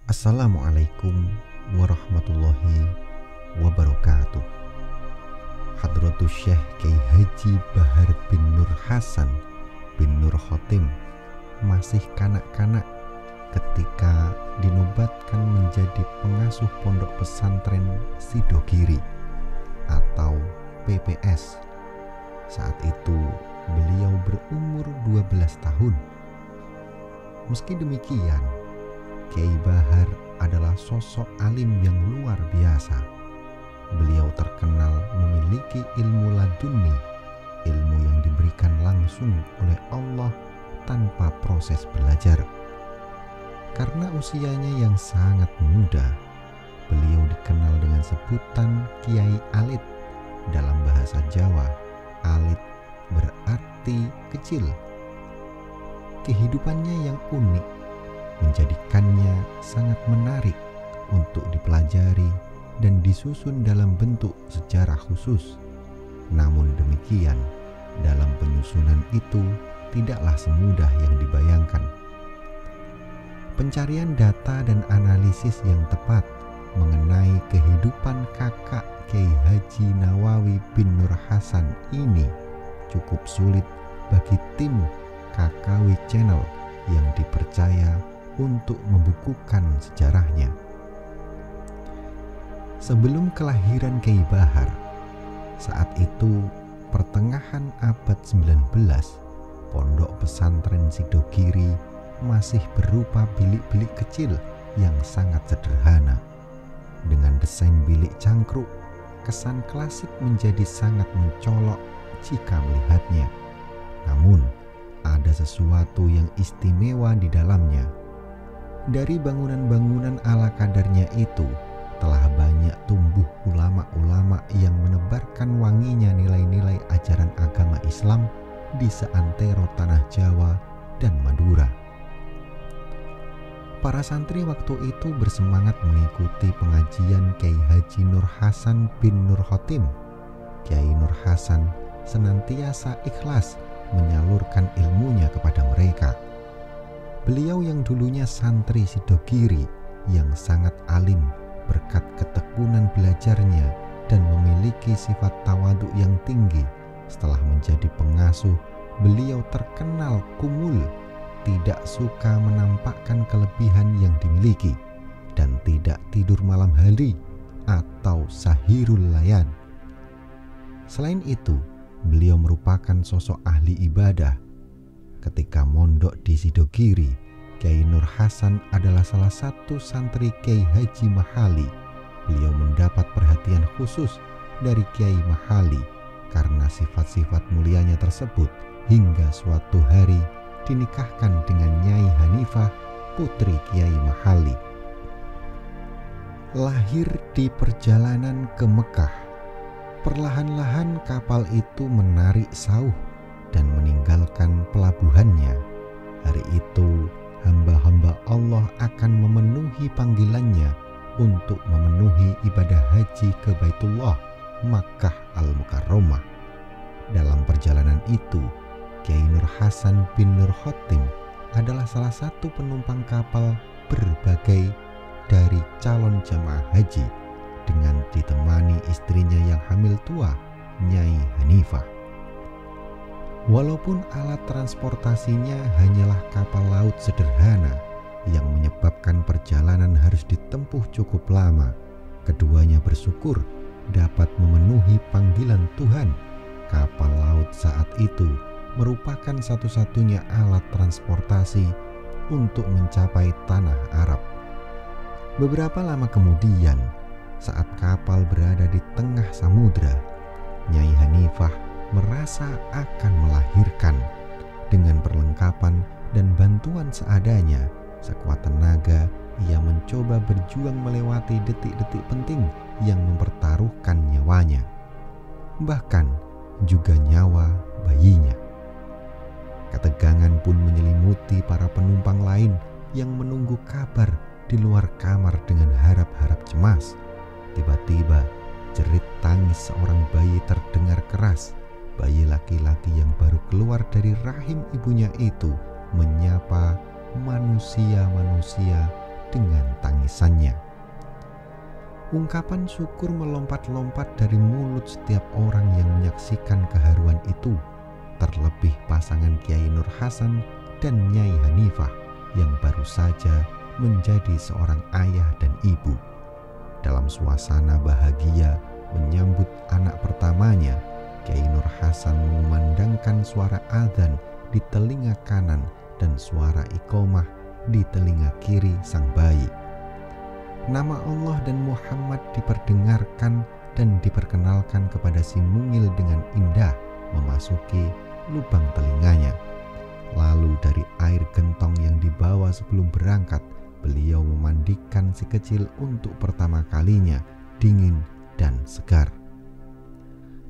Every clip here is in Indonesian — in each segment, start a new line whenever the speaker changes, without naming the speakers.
Assalamualaikum warahmatullahi wabarakatuh. Hadratus Syekh Kiai Haji Bahar bin Nur Hasan bin Nur Khotim masih kanak-kanak ketika dinobatkan menjadi pengasuh pondok pesantren Sidogiri atau PPS. Saat itu beliau berumur 12 tahun. Meski demikian, Kiai Bahar adalah sosok alim yang luar biasa. Beliau terkenal memiliki ilmu laduni, ilmu yang diberikan langsung oleh Allah tanpa proses belajar. Karena usianya yang sangat muda, beliau dikenal dengan sebutan Kiai Alit. Dalam bahasa Jawa, alit berarti kecil. Kehidupannya yang unik menjadikannya sangat menarik untuk dipelajari dan disusun dalam bentuk sejarah khusus. Namun demikian, dalam penyusunan itu tidaklah semudah yang dibayangkan. Pencarian data dan analisis yang tepat mengenai kehidupan kakak Kiai Haji Nawawi bin Nur Hasan ini cukup sulit bagi tim KKW Channel yang dipercaya untuk membukukan sejarahnya. Sebelum kelahiran Kiai Bahar, saat itu pertengahan abad 19, pondok pesantren Sidogiri masih berupa bilik-bilik kecil yang sangat sederhana. Dengan desain bilik cangkruk, kesan klasik menjadi sangat mencolok jika melihatnya. Namun, ada sesuatu yang istimewa di dalamnya. Dari bangunan-bangunan ala kadarnya itu telah banyak tumbuh ulama-ulama yang menebarkan wanginya nilai-nilai ajaran agama Islam di seantero tanah Jawa dan Madura. Para santri waktu itu bersemangat mengikuti pengajian Kiai Haji Nur Hasan bin Nur Khotim. Kiai Nur Hasan senantiasa ikhlas menyalurkan ilmunya kepada mereka. Beliau yang dulunya santri Sidogiri yang sangat alim berkat ketekunan belajarnya dan memiliki sifat tawadhu yang tinggi. Setelah menjadi pengasuh, beliau terkenal kumul, tidak suka menampakkan kelebihan yang dimiliki, dan tidak tidur malam hari atau sahirul layan. Selain itu, beliau merupakan sosok ahli ibadah. Ketika mondok di Sidogiri, Kiai Nur Hasan adalah salah satu santri Kiai Haji Mahali. Beliau mendapat perhatian khusus dari Kiai Mahali karena sifat-sifat mulianya tersebut, hingga suatu hari dinikahkan dengan Nyai Hanifah, putri Kiai Mahali. Lahir di perjalanan ke Mekah, perlahan-lahan kapal itu menarik sauh dan meninggalkan pelabuhannya. Hari itu hamba-hamba Allah akan memenuhi panggilannya untuk memenuhi ibadah haji ke Baitullah, Makkah Al-Mukarramah. Dalam perjalanan itu, Kiai Nur Hasan bin Nur Khotim adalah salah satu penumpang kapal berbagai dari calon jamaah haji dengan ditemani istrinya yang hamil tua, Nyai Hanifah. Walaupun alat transportasinya hanyalah kapal laut sederhana yang menyebabkan perjalanan harus ditempuh cukup lama, keduanya bersyukur dapat memenuhi panggilan Tuhan. Kapal laut saat itu merupakan satu-satunya alat transportasi untuk mencapai tanah Arab. Beberapa lama kemudian, saat kapal berada di tengah samudra, Nyai Hanifah merasa akan melahirkan. Dengan perlengkapan dan bantuan seadanya, sekuat tenaga ia mencoba berjuang melewati detik-detik penting yang mempertaruhkan nyawanya, bahkan juga nyawa bayinya. Ketegangan pun menyelimuti para penumpang lain yang menunggu kabar di luar kamar dengan harap-harap cemas. Tiba-tiba jerit tangis seorang bayi terdengar keras. Bayi laki-laki yang baru keluar dari rahim ibunya itu menyapa manusia-manusia dengan tangisannya. Ungkapan syukur melompat-lompat dari mulut setiap orang yang menyaksikan keharuan itu, terlebih pasangan Kiai Nur Hasan dan Nyai Hanifah yang baru saja menjadi seorang ayah dan ibu. Dalam suasana bahagia menyambut anak pertamanya, Kiai Nur Hasan mengumandangkan suara azan di telinga kanan dan suara iqomah di telinga kiri sang bayi. Nama Allah dan Muhammad diperdengarkan dan diperkenalkan kepada si mungil dengan indah memasuki lubang telinganya. Lalu dari air gentong yang dibawa sebelum berangkat, beliau memandikan si kecil untuk pertama kalinya, dingin dan segar.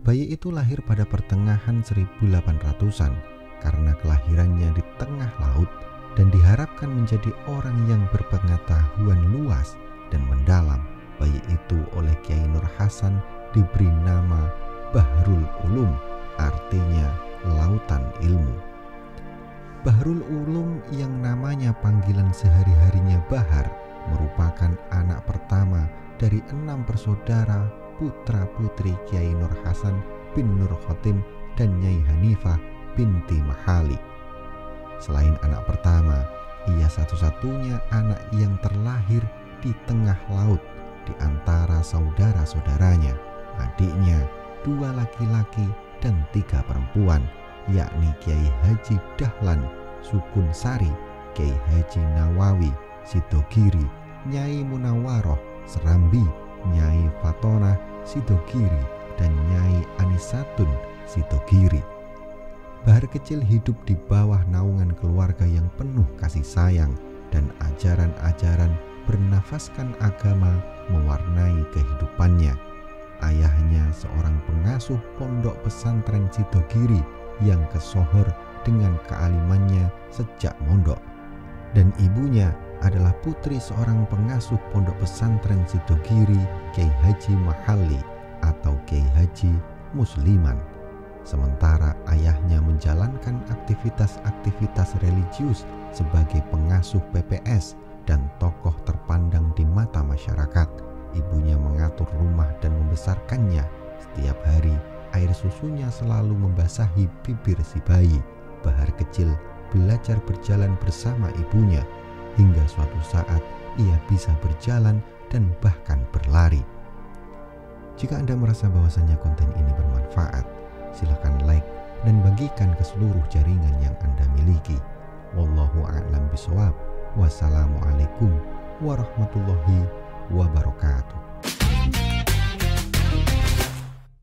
Bayi itu lahir pada pertengahan 1800-an karena kelahirannya di tengah laut dan diharapkan menjadi orang yang berpengetahuan luas dan mendalam. Bayi itu oleh Kiai Nur Hasan diberi nama Bahrul Ulum, artinya lautan ilmu. Bahrul Ulum yang namanya panggilan sehari-harinya Bahar merupakan anak pertama dari 6 bersaudara putra-putri Kiai Nur Hasan bin Nur Khotim dan Nyai Hanifah binti Mahali. Selain anak pertama, ia satu-satunya anak yang terlahir di tengah laut di antara saudara-saudaranya, adiknya 2 laki-laki dan 3 perempuan, yakni Kiai Haji Dahlan Sukun Sari, Kiai Haji Nawawi Sidogiri, Nyai Munawaroh Serambi, Nyai Fatonah Sidogiri, dan Nyai Anisatun Sidogiri. Bahar kecil hidup di bawah naungan keluarga yang penuh kasih sayang dan ajaran-ajaran bernafaskan agama mewarnai kehidupannya. Ayahnya seorang pengasuh pondok pesantren Sidogiri yang kesohor dengan kealimannya sejak mondok, dan ibunya adalah putri seorang pengasuh pondok pesantren Sidogiri, Kiai Haji Mahali atau Kiai Haji Musliman. Sementara ayahnya menjalankan aktivitas-aktivitas religius sebagai pengasuh PPS dan tokoh terpandang di mata masyarakat. Ibunya mengatur rumah dan membesarkannya. Setiap hari air susunya selalu membasahi bibir si bayi. Bahar kecil belajar berjalan bersama ibunya hingga suatu saat ia bisa berjalan dan bahkan berlari. Jika Anda merasa bahwasannya konten ini bermanfaat, silakan like dan bagikan ke seluruh jaringan yang Anda miliki. Wallahu a'lam bishawab. Wassalamualaikum warahmatullahi wabarakatuh.